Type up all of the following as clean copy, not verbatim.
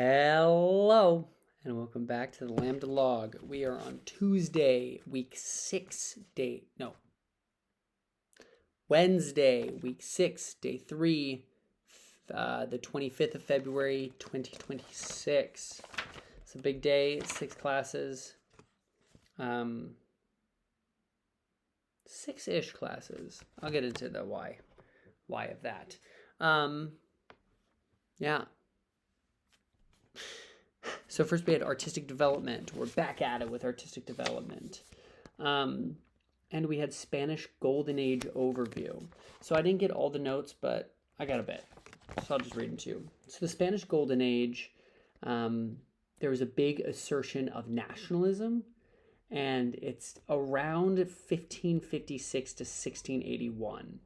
Hello, and welcome back to the LAMDA log. We are on Tuesday, week 6, Wednesday, week 6, day 3, the 25th of February, 2026. It's a big day, 6 classes, 6-ish classes. I'll get into the why of that. Yeah. So first we had artistic development. We're back at it with artistic development. And we had Spanish Golden Age overview. So I didn't get all the notes, but I got a bit. So I'll just read them to you. So the Spanish Golden Age, there was a big assertion of nationalism, and it's around 1556 to 1681.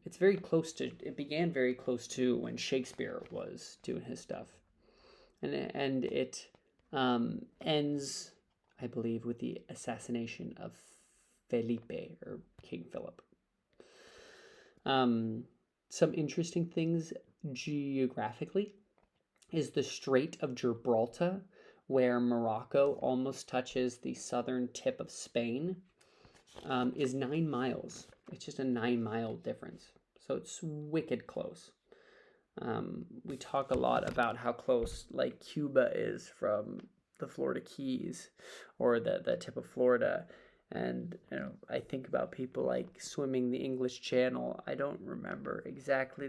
It's very close to, it began very close to when Shakespeare was doing his stuff. And it ends, I believe, with the assassination of Felipe, or King Philip. Some interesting things geographically is the Strait of Gibraltar, where Morocco almost touches the southern tip of Spain, is 9 miles. It's just a 9-mile difference. So it's wicked close. We talk a lot about how close like Cuba is from the Florida Keys or the tip of Florida. And I think about people like swimming the English Channel. I don't remember exactly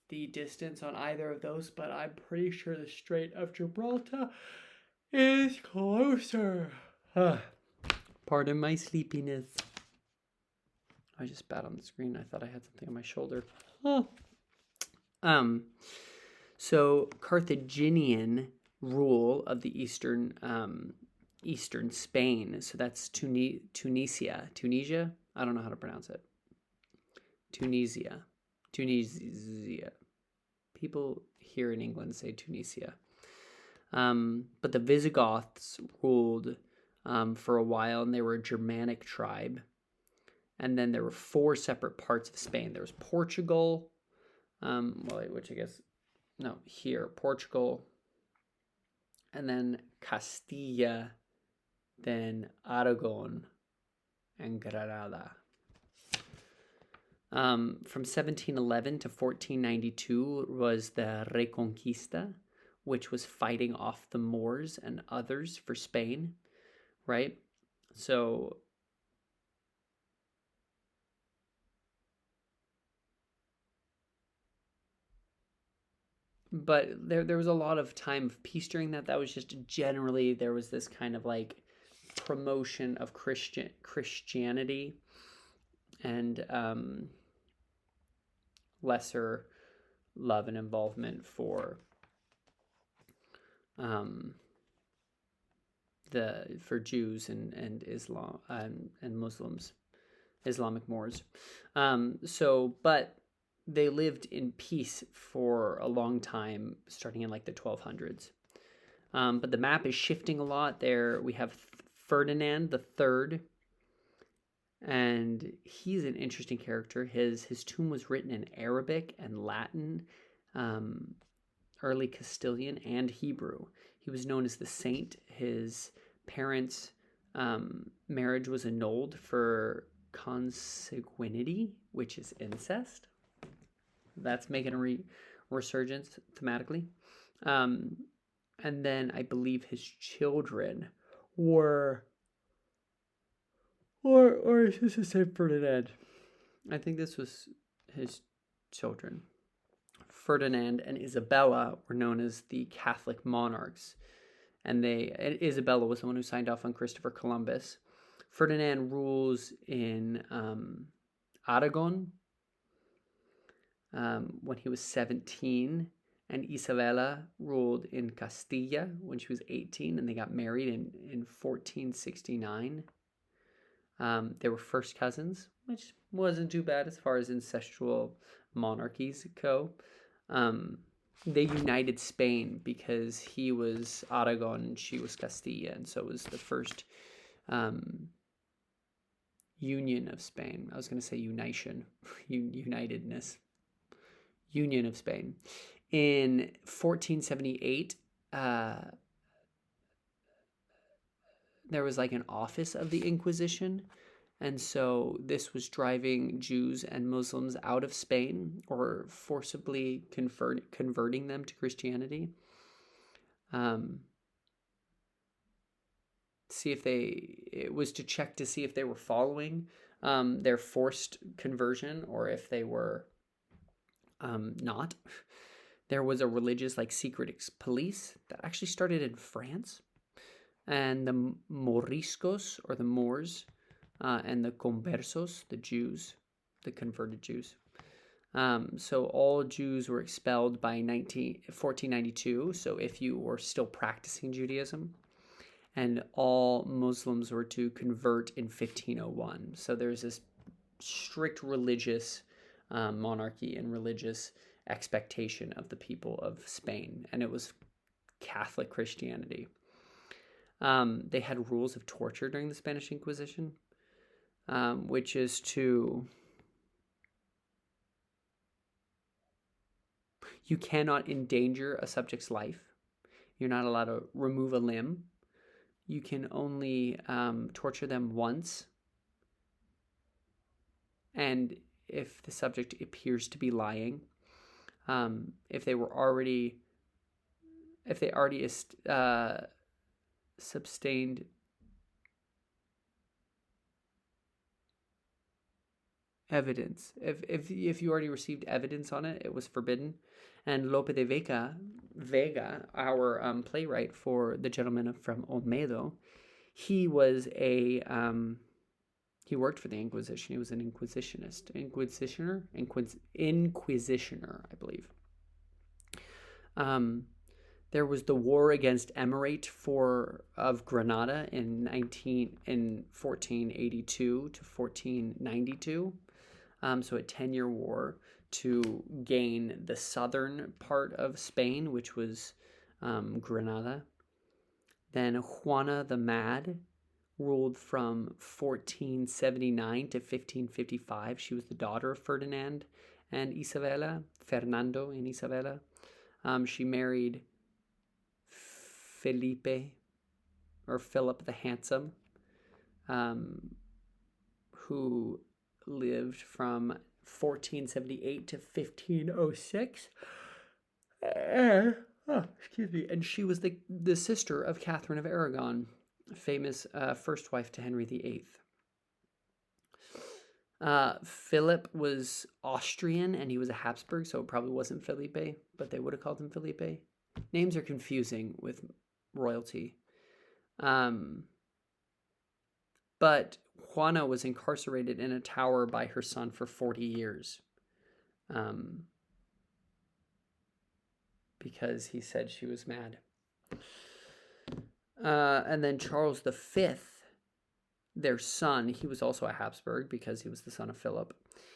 the distance on either of those, but I'm pretty sure the Strait of Gibraltar is closer. Pardon my sleepiness. I just spat on the screen. I thought I had something on my shoulder. So Carthaginian rule of the eastern Spain. So that's Tunisia. I don't know how to pronounce it. Tunisia. People here in England say Tunisia. But the Visigoths ruled for a while, and they were a Germanic tribe. And then there were 4 separate parts of Spain. There was Portugal, Portugal, and then Castilla, then Aragon, and Granada. From 1711 to 1492 was the Reconquista, which was fighting off the Moors and others for Spain, right? So but there was a lot of time of peace during that. That was just generally, there was this kind of like promotion of Christianity and lesser love and involvement for Jews and Islam and Muslims, Islamic Moors. But they lived in peace for a long time, starting in like the 1200s. But the map is shifting a lot. There we have Ferdinand III, and he's an interesting character. His tomb was written in Arabic and Latin, early Castilian, and Hebrew. He was known as the Saint. His parents' marriage was annulled for consanguinity, which is incest. That's making a resurgence thematically. And then I believe his children were, or is this the same Ferdinand? I think this was his children. Ferdinand and Isabella were known as the Catholic monarchs. And Isabella was the one who signed off on Christopher Columbus. Ferdinand rules in Aragon, when he was 17, and Isabella ruled in Castilla when she was 18, and they got married in 1469. They were first cousins, which wasn't too bad as far as incestual monarchies go. They united Spain because he was Aragon and she was Castilla, and so it was the first union of Spain. I was going to say unitedness. Union of Spain. In 1478, there was like an office of the Inquisition. And so this was driving Jews and Muslims out of Spain or forcibly converting them to Christianity. It was to check to see if they were following their forced conversion or if they were not. There was a religious like secret police that actually started in France. And the Moriscos, or the Moors, and the Conversos, the Jews, the converted Jews. So all Jews were expelled by 1492, so if you were still practicing Judaism, and all Muslims were to convert in 1501. So there's this strict religious monarchy and religious expectation of the people of Spain, and it was Catholic Christianity. They had rules of torture during the Spanish Inquisition, which is to... You cannot endanger a subject's life. You're not allowed to remove a limb. You can only torture them once. And if the subject appears to be lying, if they already sustained evidence. If you already received evidence on it, it was forbidden. And Lope de Vega, our playwright for The Gentleman from Olmedo, he was he worked for the Inquisition. He was an inquisitioner, I believe. There was the war against Emirate of Granada in 1482 to 1492. So a 10-year war to gain the southern part of Spain, which was Granada. Then Juana the Mad ruled from 1479 to 1555. She was the daughter of Ferdinand and Isabella, Fernando and Isabella. She married Philip the Handsome, who lived from 1478 to 1506. Excuse me. And she was the sister of Catherine of Aragon, famous first wife to Henry VIII. Philip was Austrian and he was a Habsburg, so it probably wasn't Felipe, but they would have called him Felipe. Names are confusing with royalty. But Juana was incarcerated in a tower by her son for 40 years. Because he said she was mad. And then Charles V, their son, he was also a Habsburg because he was the son of Philip.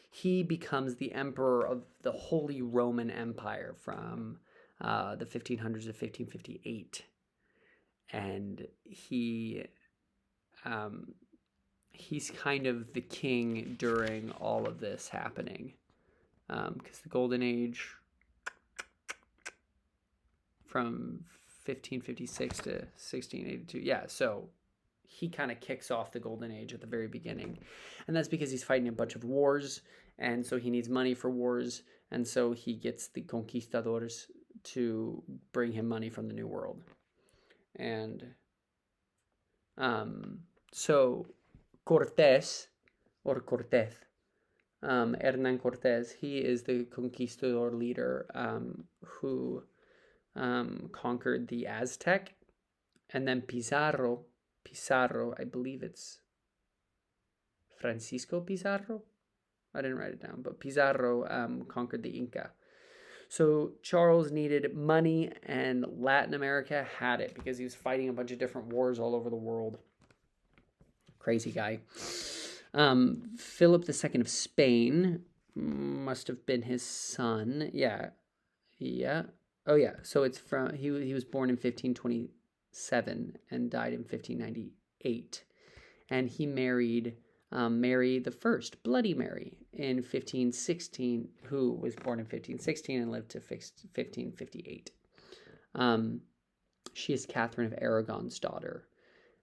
He becomes the emperor of the Holy Roman Empire from the 1500s to 1558. And he's kind of the king during all of this happening. Because the Golden Age from 1556 to 1682. Yeah, so he kind of kicks off the Golden Age at the very beginning. And that's because he's fighting a bunch of wars, and so he needs money for wars, and so he gets the conquistadors to bring him money from the New World. And so Cortés, Hernan Cortés, he is the conquistador leader who conquered the Aztec. And then Pizarro, I believe it's Francisco Pizarro. I didn't write it down, but Pizarro conquered the Inca. So Charles needed money, and Latin America had it because he was fighting a bunch of different wars all over the world. Crazy guy. Philip II of Spain must have been his son. Yeah. Oh yeah. So it's from he was born in 1527 and died in 1598, and he married Mary the First, Bloody Mary, in 1516, who was born in 1516 and lived to 1558. She is Catherine of Aragon's daughter.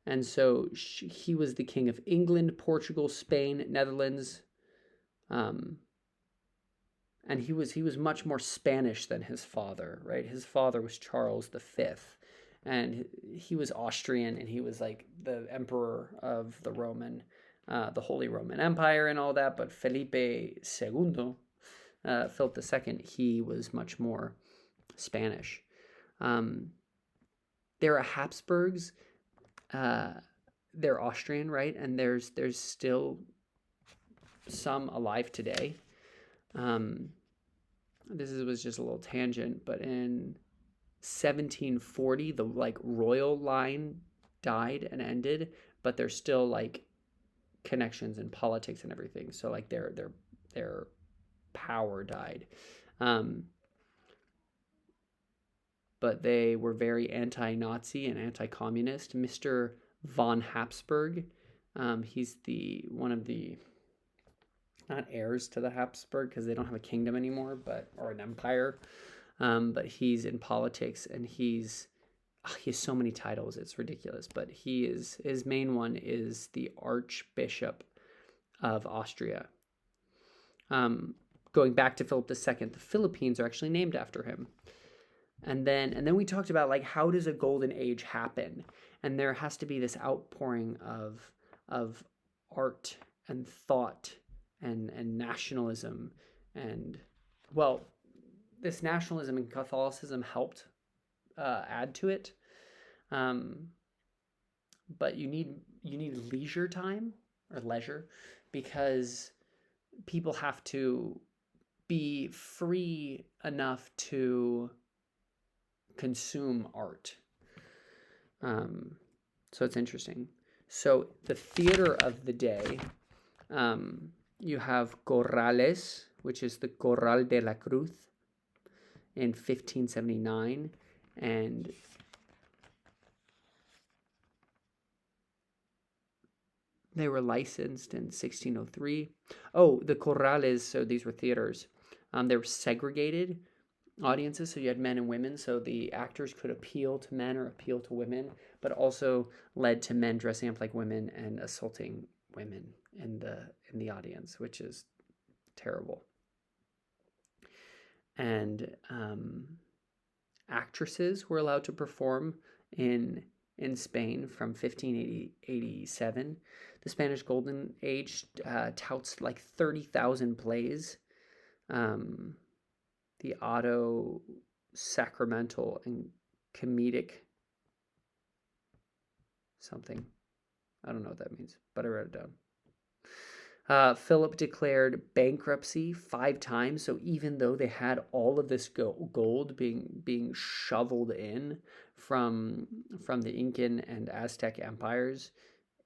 And so he was the king of England, Portugal, Spain, Netherlands. And he was much more Spanish than his father, right? His father was Charles V, and he was Austrian, and he was like the emperor of the Holy Roman Empire and all that. But Felipe II, Philip II, he was much more Spanish. There are Habsburgs. They're Austrian, right? And there's still some alive today. This was just a little tangent, but in 1740, the like royal line died and ended, but there's still like connections in politics and everything. So like their power died. But they were very anti-Nazi and anti-communist. Mr. von Habsburg, he's one of the not heirs to the Habsburg because they don't have a kingdom anymore, or an empire. But he's in politics, and he has so many titles, it's ridiculous. But his main one is the Archbishop of Austria. Going back to Philip II, the Philippines are actually named after him. And then we talked about like how does a golden age happen? And there has to be this outpouring of art and thought and nationalism, and well, this nationalism and Catholicism helped add to it. But you need leisure time or leisure, because people have to be free enough to consume art. So it's interesting. So the theater of the day, you have Corrales, which is the Corral de la Cruz in 1579, and they were licensed in 1603. Oh, the Corrales, so these were theaters. They were segregated audiences, so you had men and women, so the actors could appeal to men or appeal to women, but also led to men dressing up like women and assaulting women in the audience, which is terrible. And actresses were allowed to perform in Spain from 1587. The Spanish Golden Age touts like 30,000 plays. The auto sacramental and comedic something. I don't know what that means, but I wrote it down. Philip declared bankruptcy 5 times. So even though they had all of this gold being shoveled in from the Incan and Aztec empires,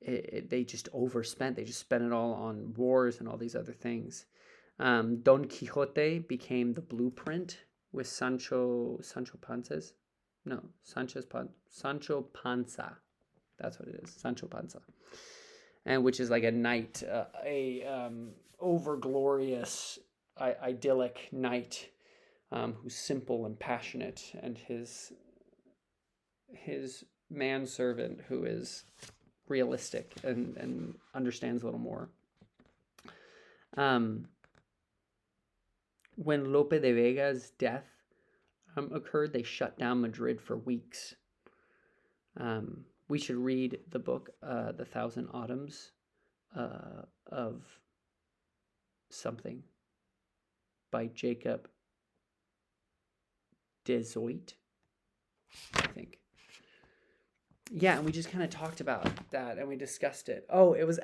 they just overspent. They just spent it all on wars and all these other things. Don Quixote became the blueprint with Sancho Panza. That's what it is, Sancho Panza. And which is like a knight, over-glorious, idyllic knight who's simple and passionate, and his manservant who is realistic and understands a little more. When Lope de Vega's death occurred, they shut down Madrid for weeks. We should read the book, The Thousand Autumns of something by Jacob Dezoit, I think. Yeah, and we just kind of talked about that, and we discussed it. Oh, it was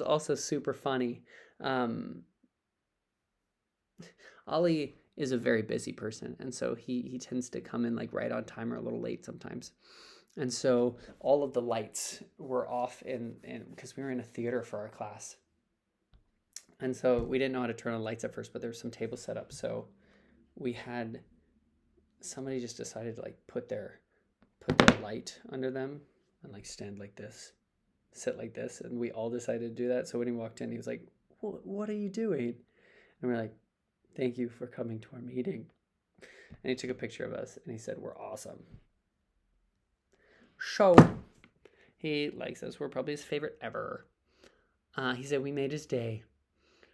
also super funny. Ali is a very busy person, and so he tends to come in like right on time or a little late sometimes. And so all of the lights were off in because we were in a theater for our class. And so we didn't know how to turn on lights at first, but there was some tables set up. So somebody just decided to like put their light under them and like stand like this. sit like this, and we all decided to do that. So when he walked in, he was like, what are you doing? And we're like, thank you for coming to our meeting. And he took a picture of us, and he said, we're awesome. So he likes us. We're probably his favorite ever. He said we made his day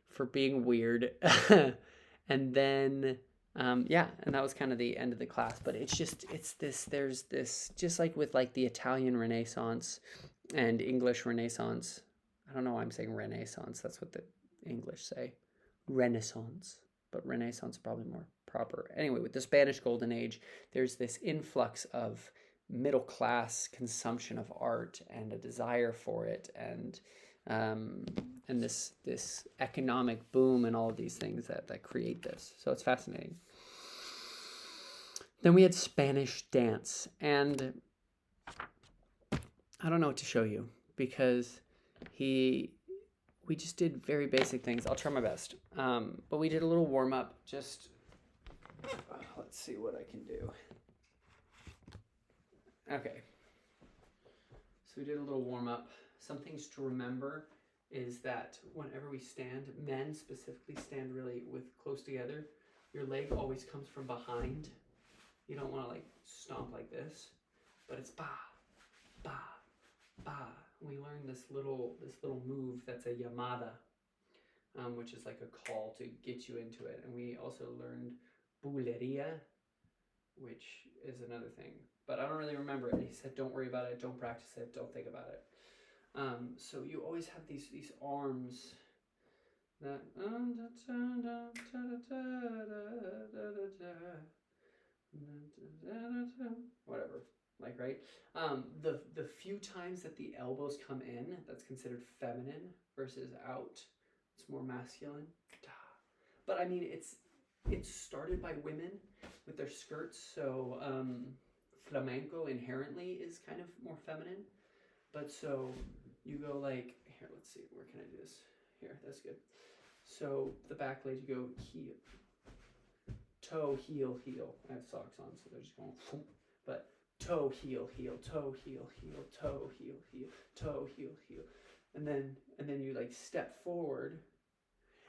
for being weird. And then, yeah, and that was kind of the end of the class. But there's this, just like with like the Italian Renaissance and English Renaissance. I don't know why I'm saying Renaissance. That's what the English say. Renaissance. But Renaissance is probably more proper. Anyway, with the Spanish Golden Age, there's this influx of middle class consumption of art and a desire for it, and this economic boom and all of these things that create this. So it's fascinating. Then we had Spanish dance, and I don't know what to show you because we just did very basic things. I'll try my best. But we did a little warm up. Just let's see what I can do. Okay. So we did a little warm up. Some things to remember is that whenever we stand, men specifically stand really close together. Your leg always comes from behind. You don't want to like stomp like this, but it's ba, ba, ba. We learned this little move that's a llamada, which is like a call to get you into it. And we also learned bulería, which is another thing, but I don't really remember it. He said, don't worry about it, don't practice it, don't think about it. So you always have these arms that whatever, like, right? The few times that the elbows come in, that's considered feminine versus out. It's more masculine. But I mean, it's started by women with their skirts, so flamenco inherently is kind of more feminine. But so you go like, here, let's see, where can I do this? Here, that's good. So the back leg, you go heel, toe, heel, heel. I have socks on, so they're just going, but toe, heel, heel, toe, heel, heel, toe, heel, heel, toe, heel, heel. And then you like step forward.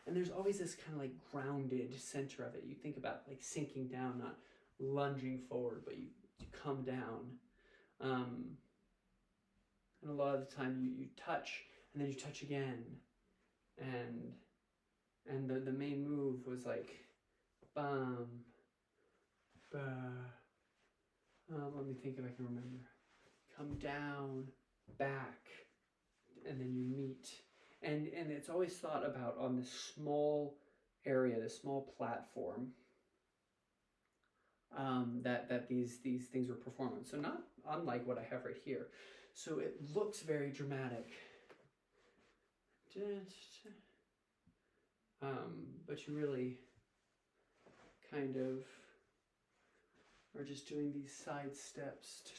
And there's always this kind of like grounded center of it. You think about like sinking down, not lunging forward, but you come down. And a lot of the time you touch, and then you touch again. And the main move was like, bam, ba. Let me think if I can remember. Come down, back, and then you meet. And it's always thought about on this small area, this small platform, that these things were performed on. So not unlike what I have right here. So it looks very dramatic. But you really kind of are just doing these side steps.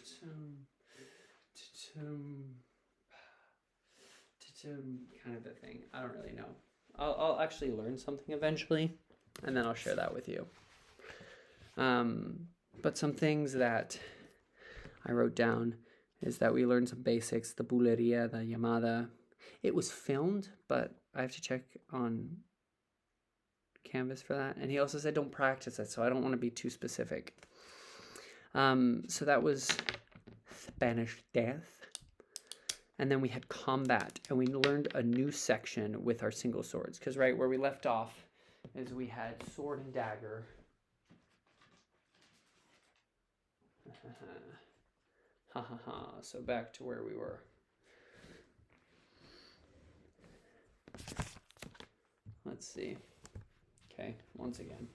Kind of a thing. I don't really know. I'll actually learn something eventually, and then I'll share that with you. But some things that I wrote down is that we learned some basics, the bulería, the llamada. It was filmed, but I have to check on Canvas for that. And he also said don't practice it, so I don't want to be too specific. So that was Spanish dance. And then we had combat, and we learned a new section with our single swords. Because right where we left off is we had sword and dagger. Ha ha ha. So back to where we were. Let's see. Okay, once again.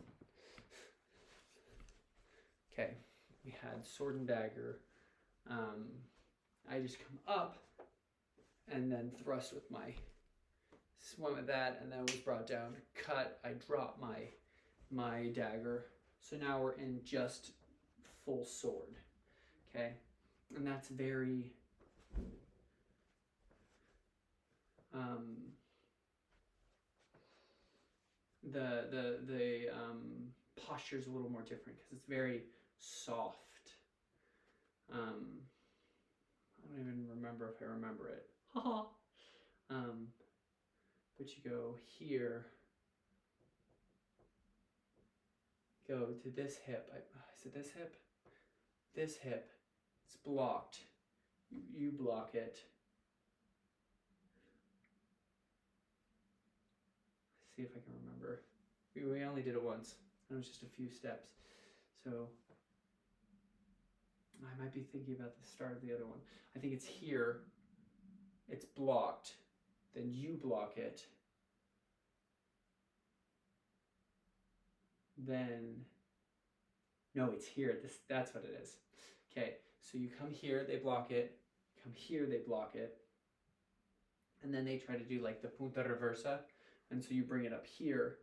Okay, we had sword and dagger. I just come up and then thrust with my swim with that, and then it was brought down, cut. I drop my dagger. So now we're in just full sword. Okay, and that's very the posture is a little more different because it's very soft. I don't even remember if I remember it. But you go here, go to this hip. Is it this hip? This hip. It's blocked. You block it. See if I can remember. We only did it once. It was just a few steps. So I might be thinking about the start of the other one. I think it's here. It's blocked. Then you block it. Then, no, it's here. That's what it is. Okay, so you come here, they block it. Come here, they block it. And then they try to do like the punta reversa. And so you bring it up here.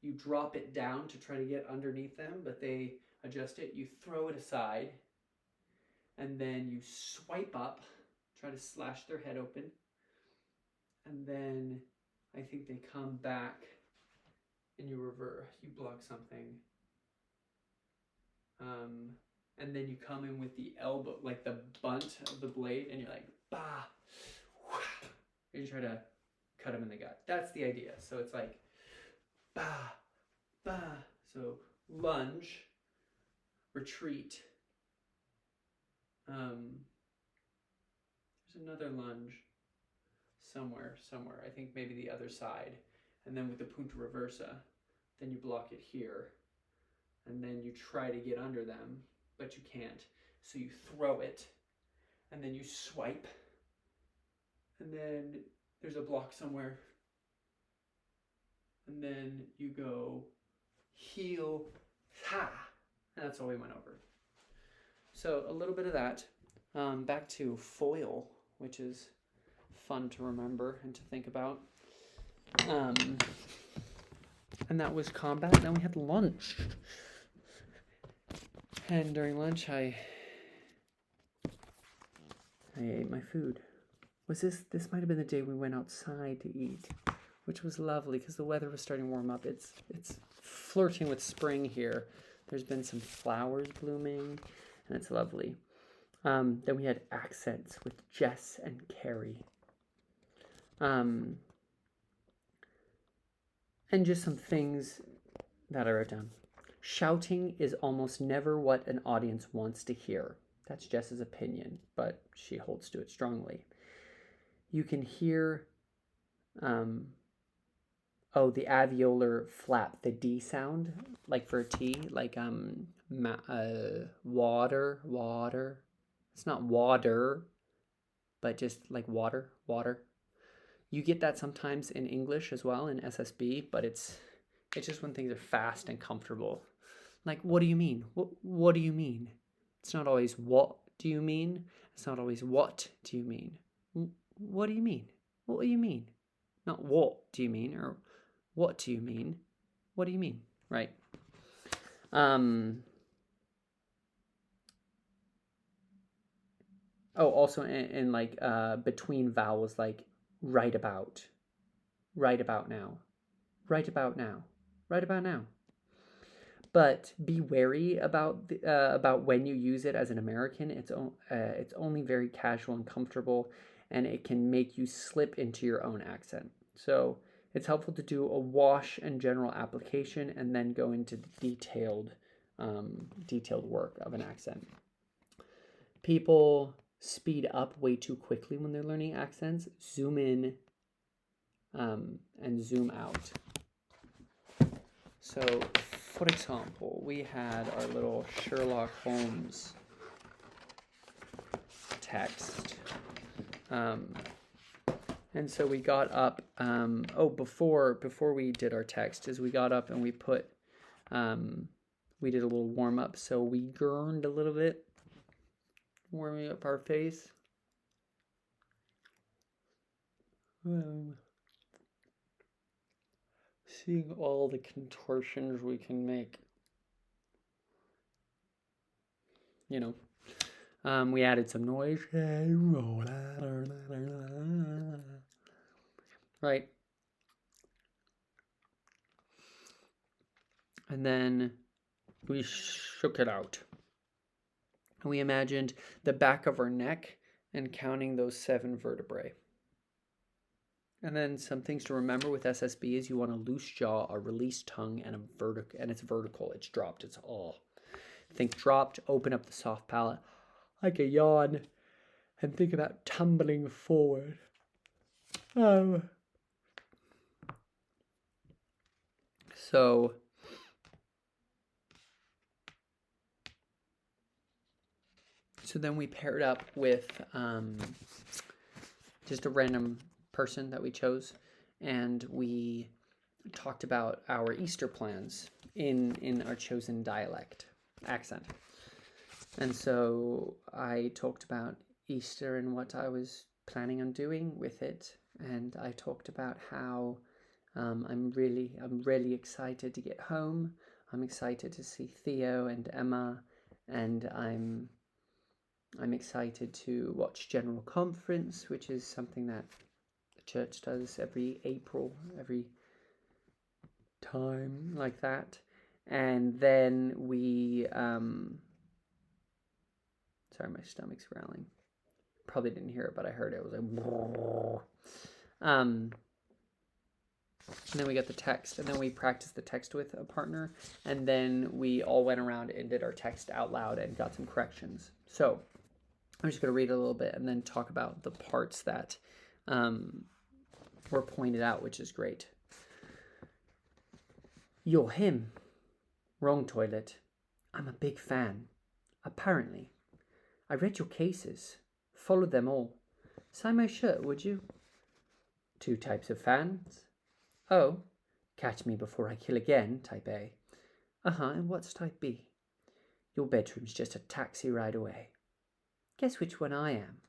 You drop it down to try to get underneath them, but they adjust it. You throw it aside. And then you swipe up, try to slash their head open. And then I think they come back and you block something. And then you come in with the elbow, like the bunt of the blade, and you're like, bah, and you try to cut him in the gut. That's the idea. So it's like, bah, bah. So lunge, retreat. There's another lunge somewhere. I think maybe the other side. And then with the punta reversa, then you block it here. And then you try to get under them, but you can't. So you throw it, and then you swipe. And then there's a block somewhere. And then you go heel, ha. And that's all we went over. So a little bit of that. Back to foil, which is fun to remember and to think about. And that was combat. Then we had lunch. And during lunch, I ate my food. This might have been the day we went outside to eat, which was lovely because the weather was starting to warm up. It's flirting with spring here. There's been some flowers blooming, and it's lovely. Then we had accents with Jess and Carrie. And just some things that I wrote down. Shouting is almost never what an audience wants to hear. That's Jess's opinion, but she holds to it strongly. You can hear, the alveolar flap, the D sound, like for a T, like water. It's not water, but just like water. You get that sometimes in English as well, in SSB, but it's just when things are fast and comfortable. Like, what do you mean? What do you mean? It's not always what do you mean? It's not always what do you mean? What do you mean? What do you mean? Not what do you mean, or what do you mean? What do you mean? Right. Also in like between vowels, like right about now, right about now. But be wary about when you use it as an American. It's only very casual and comfortable, and it can make you slip into your own accent. So it's helpful to do a wash and general application, and then go into the detailed work of an accent. People speed up way too quickly when they're learning accents. Zoom in and zoom out. So, for example, we had our little Sherlock Holmes text. And so we got up, before we did our text, is we got up and we put, we did a little warm up. So we gurned a little bit, warming up our face. Seeing all the contortions we can make. You know, we added some noise. Right. And then we shook it out. And we imagined the back of our neck and counting those 7 vertebrae. And then some things to remember with SSB is you want a loose jaw, a released tongue, and it's vertical. It's dropped. It's all. Think dropped. Open up the soft palate like a yawn, and think about tumbling forward. So then we paired up with just a random person that we chose, and we talked about our Easter plans in our chosen accent. And so I talked about Easter and what I was planning on doing with it, and I talked about how I'm really excited to get home. I'm excited to see Theo and Emma, and I'm excited to watch General Conference, which is something that the church does every April, every time like that. And then we, sorry, my stomach's growling. Probably didn't hear it, but I heard it. It was like, and then we got the text, and then we practiced the text with a partner, and then we all went around and did our text out loud and got some corrections. So I'm just going to read a little bit and then talk about the parts that were pointed out, which is great. You're him. Wrong toilet. I'm a big fan. Apparently. I read your cases. Followed them all. Sign my shirt, would you? 2 types of fans. Oh, catch me before I kill again, type A. And what's type B? Your bedroom's just a taxi ride away. Guess which one I am?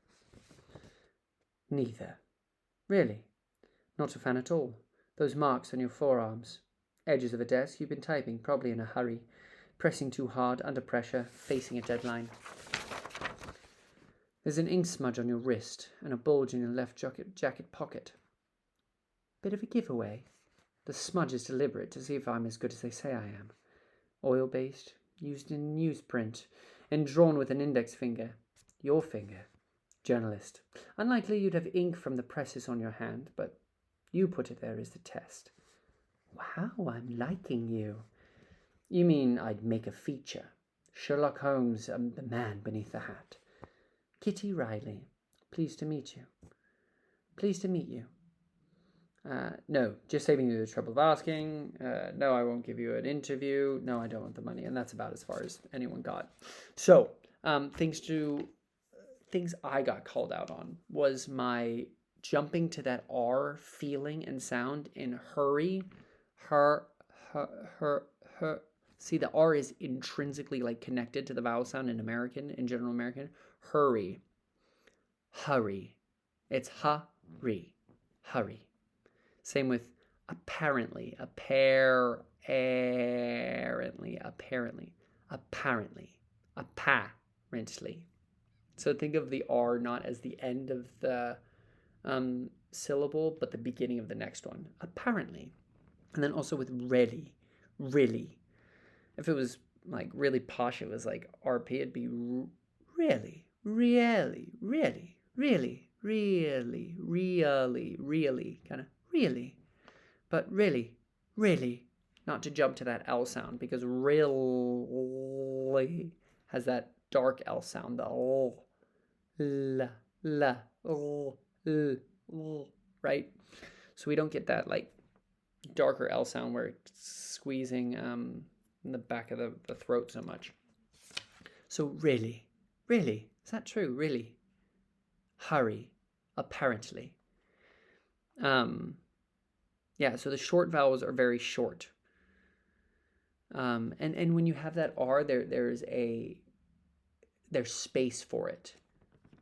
Neither. Really? Not a fan at all. Those marks on your forearms. Edges of a desk, you've been typing, probably in a hurry. Pressing too hard, under pressure, facing a deadline. There's an ink smudge on your wrist and a bulge in your left jacket pocket. Bit of a giveaway. The smudge is deliberate to see if I'm as good as they say I am. Oil-based, used in newsprint, and drawn with an index finger. Your finger. Journalist. Unlikely you'd have ink from the presses on your hand, but you put it there as the test. Wow, I'm liking you. You mean I'd make a feature? Sherlock Holmes, the man beneath the hat. Kitty Riley. Pleased to meet you. Pleased to meet you. No, just saving you the trouble of asking. No, I won't give you an interview. No, I don't want the money. And that's about as far as anyone got. So, things I got called out on was my jumping to that R feeling and sound in hurry, her. See, the R is intrinsically like connected to the vowel sound in general American. Hurry. It's hurry. Same with apparently. Apparently. So think of the R not as the end of the syllable, but the beginning of the next one. Apparently. And then also with really. If it was like really posh, it was like RP, it'd be really, kind of really. But really, not to jump to that L sound, because really has that dark L sound, the right? So we don't get that like darker L sound where it's squeezing in the back of the throat so much. So really, is that true? Really? Hurry, apparently. Yeah, so the short vowels are very short. And when you have that R, there's space for it.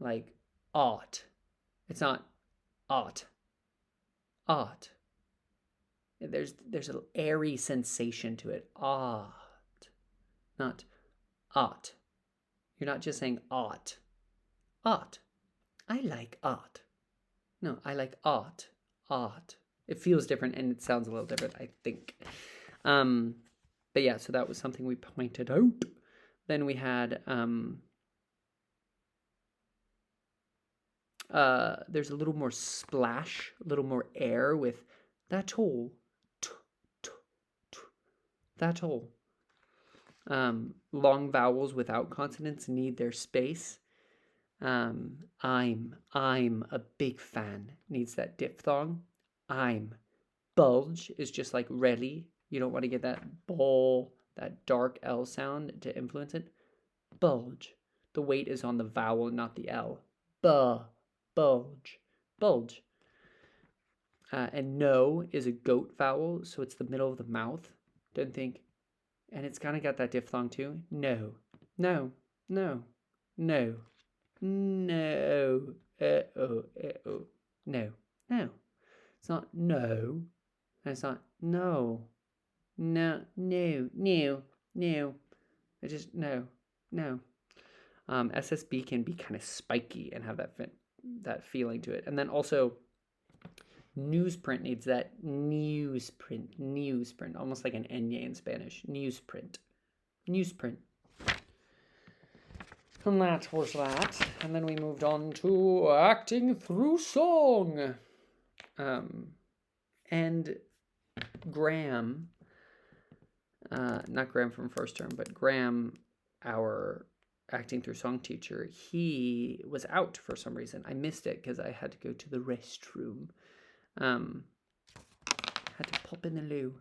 Like ought. It's not ought. There's an airy sensation to it. Ought. Not ought. You're not just saying ought. Ought. I like ought. No, I like ought. It feels different and it sounds a little different, I think. But yeah, so that was something we pointed out. Then we had There's a little more splash, a little more air with that all, t, t, t, that all. Long vowels without consonants need their space. I'm a big fan needs that diphthong. I'm. Bulge is just like really. You don't want to get that bull, that dark L sound to influence it. Bulge. The weight is on the vowel, not the L. Bulge. Bulge. And no is a goat vowel, so it's the middle of the mouth. Don't think. And it's kind of got that diphthong too. No. No. No. No. No. Uh-oh. No. No. It's not no. And it's not no. No. No. No. No. It's just no. No. SSB can be kind of spiky and have that feeling to it. And then also newsprint needs that newsprint, almost like an ñ in Spanish. Newsprint. And that was that. And then we moved on to acting through song. And Graham, not Graham from first term, but Graham, our acting through song teacher, he was out for some reason. I missed it because I had to go to the restroom. Had to pop in the loo.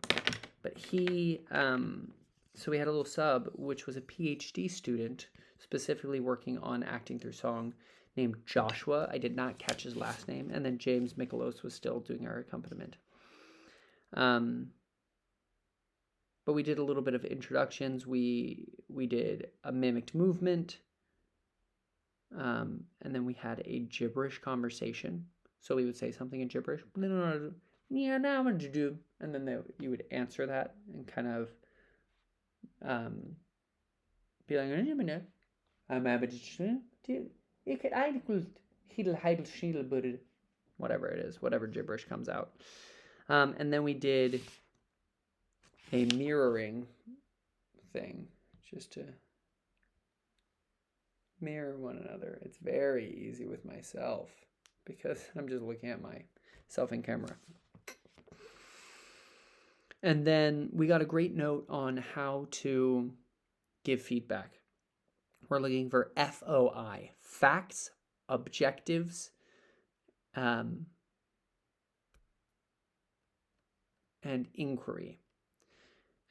But he, so we had a little sub, which was a PhD student, specifically working on acting through song, named Joshua. I did not catch his last name. And then James Michaelos was still doing our accompaniment. But we did a little bit of introductions. We did a mimicked movement. And then we had a gibberish conversation. So we would say something in gibberish. And then you would answer that and kind of be like, whatever it is, whatever gibberish comes out. And then we did a mirroring thing, just to mirror one another. It's very easy with myself because I'm just looking at myself in camera. And then we got a great note on how to give feedback. We're looking for FOI, facts, objectives, and inquiry.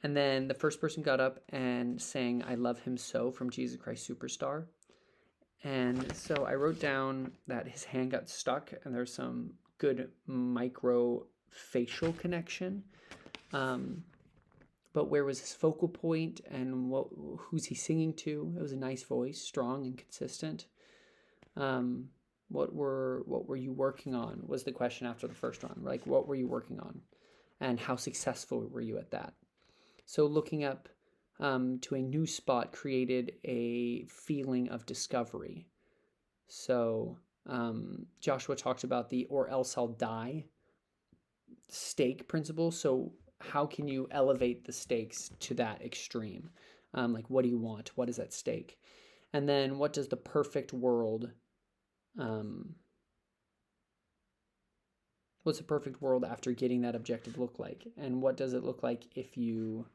And then the first person got up and sang I Love Him So from Jesus Christ Superstar. And so I wrote down that his hand got stuck and there's some good micro facial connection. But where was his focal point and who's he singing to? It was a nice voice, strong and consistent. What were you working on was the question after the first one. Like, what were you working on? And how successful were you at that? So looking up to a new spot created a feeling of discovery. So Joshua talked about the or else I'll die stake principle. So how can you elevate the stakes to that extreme? Like, what do you want? What is at stake? And then what does the perfect world, what's the perfect world after getting that objective look like? And what does it look like if you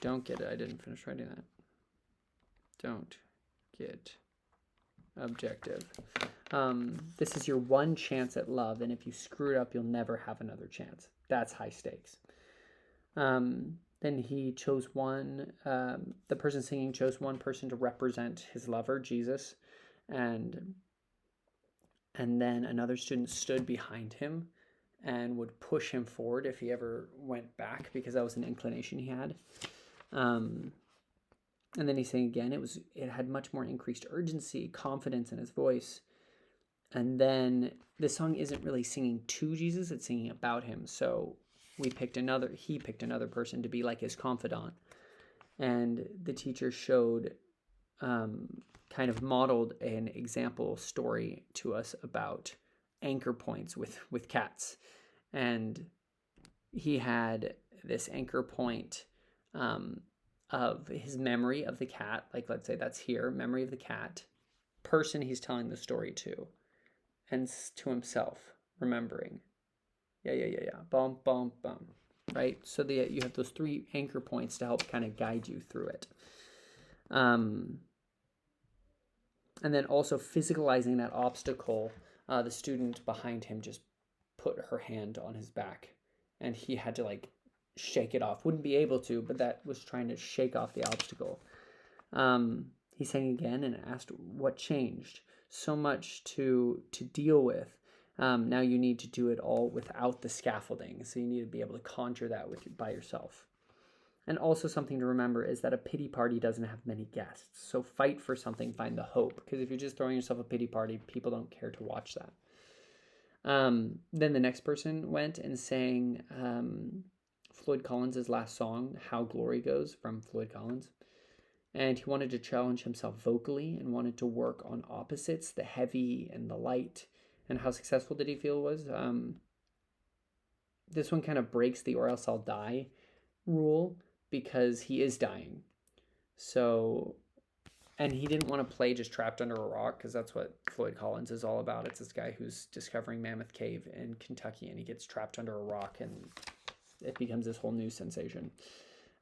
don't get it? I didn't finish writing that. Don't get objective. This is your one chance at love, and if you screw it up, you'll never have another chance. That's high stakes. Then he chose one, the person singing chose one person to represent his lover, Jesus, and then another student stood behind him and would push him forward if he ever went back, because that was an inclination he had. And then he sang again. It had much more increased urgency, confidence in his voice. And then the song isn't really singing to Jesus, it's singing about him. So he picked another person to be like his confidant. And the teacher showed, kind of modeled an example story to us about anchor points with cats. And he had this anchor point of his memory of the cat. Like, let's say that's here, memory of the cat. person he's telling the story to, and to himself, remembering. Yeah. Bum, bum, bum. Right? So you have those 3 anchor points to help kind of guide you through it. And then also physicalizing that obstacle. The student behind him just put her hand on his back, and he had to like shake it off. Wouldn't be able to, but that was trying to shake off the obstacle. He sang again and asked what changed. So much to deal with. Now you need to do it all without the scaffolding. So you need to be able to conjure that by yourself. And also something to remember is that a pity party doesn't have many guests. So fight for something, find the hope. Because if you're just throwing yourself a pity party, people don't care to watch that. Then the next person went and sang Floyd Collins' last song, How Glory Goes, from Floyd Collins. And he wanted to challenge himself vocally and wanted to work on opposites, the heavy and the light. And how successful did he feel was? This one kind of breaks the or else I'll die rule, because he is dying. So, and he didn't want to play just trapped under a rock, because that's what Floyd Collins is all about. It's this guy who's discovering Mammoth Cave in Kentucky, and he gets trapped under a rock, and it becomes this whole new sensation.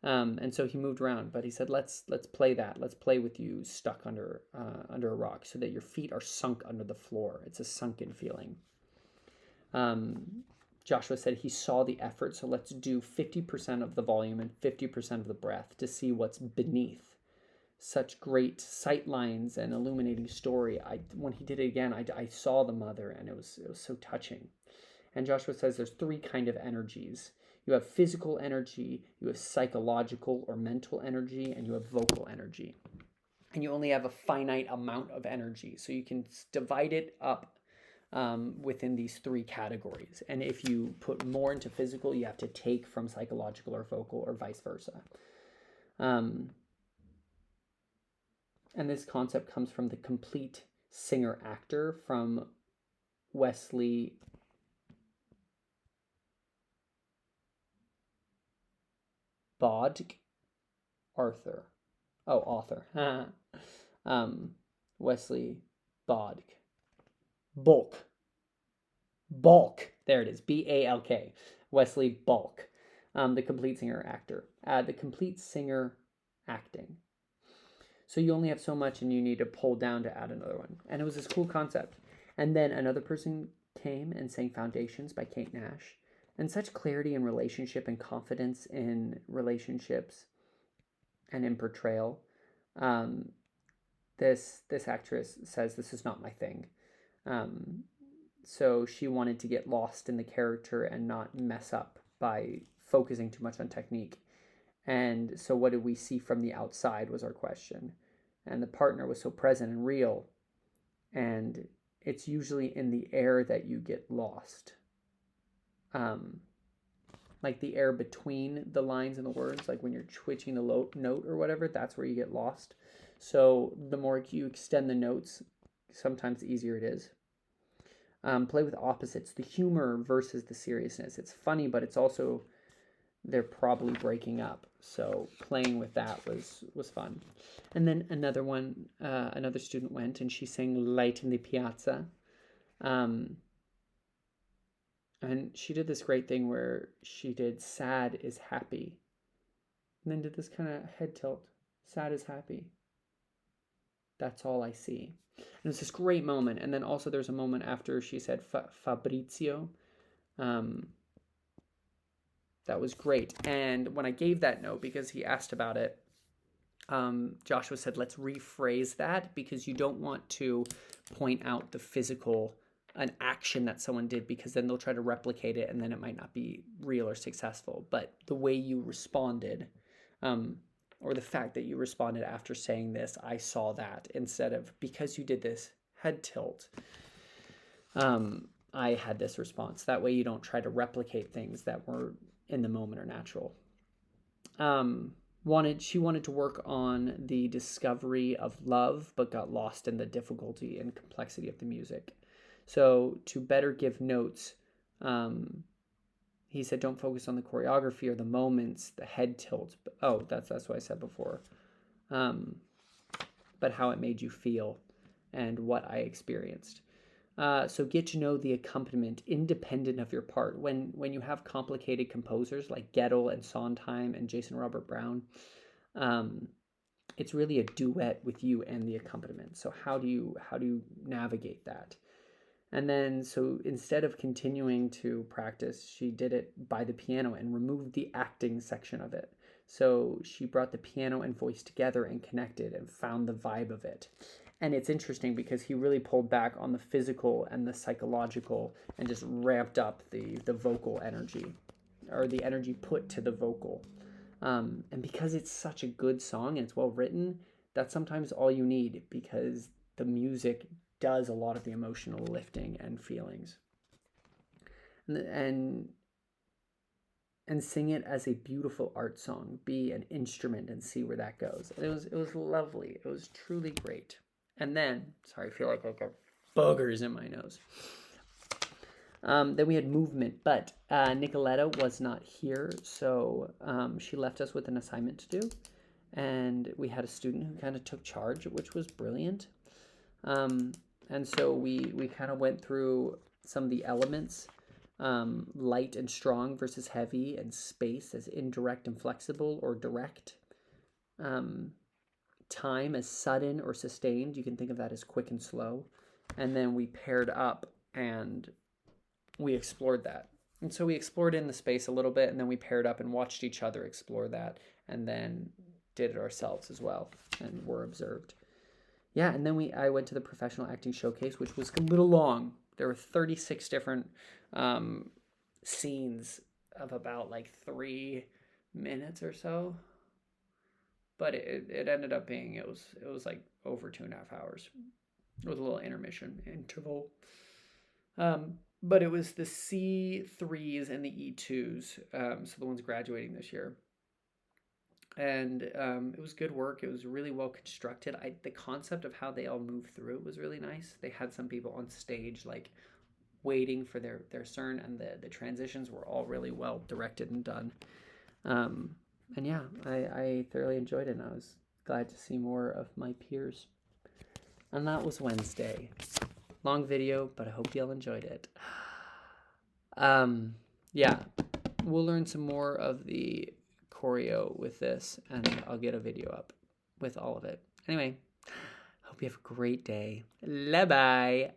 And so he moved around, but he said, let's play that. Let's play with you stuck under a rock, so that your feet are sunk under the floor. It's a sunken feeling. Joshua said he saw the effort, so let's do 50% of the volume and 50% of the breath to see what's beneath. Such great sight lines and illuminating story. When he did it again, I saw the mother, and it was so touching. And Joshua says there's 3 kind of energies. You have physical energy, you have psychological or mental energy, and you have vocal energy. And you only have a finite amount of energy, so you can divide it up within these 3 categories. And if you put more into physical, you have to take from psychological or vocal, or vice versa. And this concept comes from The Complete Singer-Actor from Wesley Bodk. Author. Wesley Bodk. Balk. There it is. B-A-L-K. Wesley Balk. The Complete Singer-Actor. The Complete Singer Acting. So you only have so much, and you need to pull down to add another one. And it was this cool concept. And then another person came and sang Foundations by Kate Nash. And such clarity in relationship and confidence in relationships and in portrayal. This actress says, this is not my thing. So she wanted to get lost in the character and not mess up by focusing too much on technique. And so what did we see from the outside was our question. And the partner was so present and real. And it's usually in the air that you get lost. Like the air between the lines and the words, like when you're twitching the note or whatever, that's where you get lost. So the more you extend the notes, sometimes the easier it is. Play with opposites, the humor versus the seriousness. It's funny, but it's also, they're probably breaking up. So playing with that was fun. And then another student went and she sang Light in the Piazza. And she did this great thing where she did sad is happy. And then did this kind of head tilt. Sad is happy. That's all I see. And it's this great moment. And then also there's a moment after she said Fabrizio. That was great. And when I gave that note, because he asked about it, Joshua said, let's rephrase that, because you don't want to point out the physical, an action that someone did, because then they'll try to replicate it and then it might not be real or successful. But the way you responded, or the fact that you responded after saying this, I saw that, instead of because you did this head tilt, I had this response. That way you don't try to replicate things that were in the moment or natural. She wanted to work on the discovery of love, but got lost in the difficulty and complexity of the music. So to better give notes, he said, don't focus on the choreography or the moments, the head tilt. That's what I said before. But how it made you feel. and what I experienced. So get to know the accompaniment independent of your part. When you have complicated composers like Gettle and Sondheim and Jason Robert Brown, it's really a duet with you and the accompaniment. So how do you navigate that? And then, so instead of continuing to practice, she did it by the piano and removed the acting section of it. So she brought the piano and voice together and connected and found the vibe of it. And it's interesting because he really pulled back on the physical and the psychological and just ramped up the vocal energy, or the energy put to the vocal. And because it's such a good song and it's well written, that's sometimes all you need, because the music does a lot of the emotional lifting and feelings. And sing it as a beautiful art song, be an instrument, and see where that goes. And it was lovely. It was truly great. And then, sorry, I feel like I've got boogers in my nose. Then we had movement, but Nicoletta was not here, so she left us with an assignment to do. And we had a student who kind of took charge, which was brilliant. And so we kind of went through some of the elements, light and strong versus heavy, and space as indirect and flexible or direct. Time as sudden or sustained. You can think of that as quick and slow. And then we paired up and we explored that. And so we explored in the space a little bit, and then we paired up and watched each other explore that, and then did it ourselves as well and were observed. Yeah, and then I went to the professional acting showcase, which was a little long. There were 36 different scenes of about like 3 minutes or so. But it ended up being, it was like over 2.5 hours. It was a little interval. But it was the C3s and the E2s, so the ones graduating this year. And it was good work. It was really well constructed. The concept of how they all moved through it was really nice. They had some people on stage like waiting for their turn, and the transitions were all really well directed and done. And yeah, I thoroughly enjoyed it, and I was glad to see more of my peers. And that was Wednesday. Long video, but I hope y'all enjoyed it. Yeah, we'll learn some more of the choreo with this, and I'll get a video up with all of it. Anyway, hope you have a great day. Bye-bye.